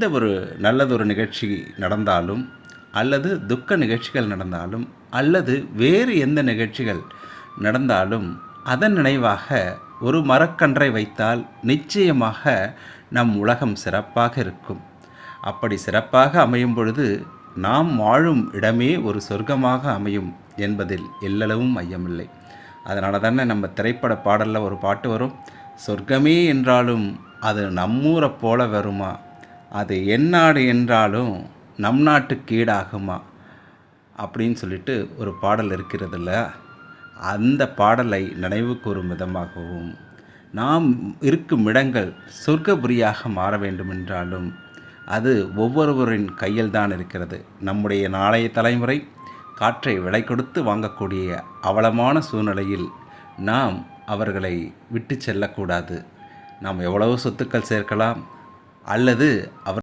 எந்த ஒரு நல்லதொரு நிகழ்ச்சி நடந்தாலும் அல்லது துக்க நிகழ்ச்சிகள் நடந்தாலும் அல்லது வேறு எந்த நிகழ்ச்சிகள் நடந்தாலும் அதன் நினைவாக ஒரு மரக்கன்றை வைத்தால் நிச்சயமாக நம் உலகம் சிறப்பாக இருக்கும். அப்படி சிறப்பாக அமையும் பொழுது நாம் வாழும் இடமே ஒரு சொர்க்கமாக அமையும் என்பதில் எல்லளவும் ஐயமில்லை. அதனால தானே நம்ம திரைப்பட பாடலில் ஒரு பாட்டு வரும், சொர்க்கமே என்றாலும் அது நம்மூரை போல வருமா, அது எந்நாடு என்றாலும் நம் நாட்டுக்கு ஈடாகுமா அப்படின்னு சொல்லிட்டு ஒரு பாடல் இருக்கிறதில்ல. அந்த பாடலை நினைவு கூறும் விதமாகவும் நாம் இருக்கும் இடங்கள் சொர்க்கபுரியாக மாற வேண்டுமென்றாலும் அது ஒவ்வொருவரின் கையில் தான் இருக்கிறது. நம்முடைய நாளைய தலைமுறை காற்றை விலை கொடுத்து வாங்கக்கூடிய அவலமான சூழ்நிலையில் நாம் அவர்களை விட்டு செல்லக்கூடாது. நாம் எவ்வளவு சொத்துக்கள் சேர்க்கலாம் அல்லது அவர்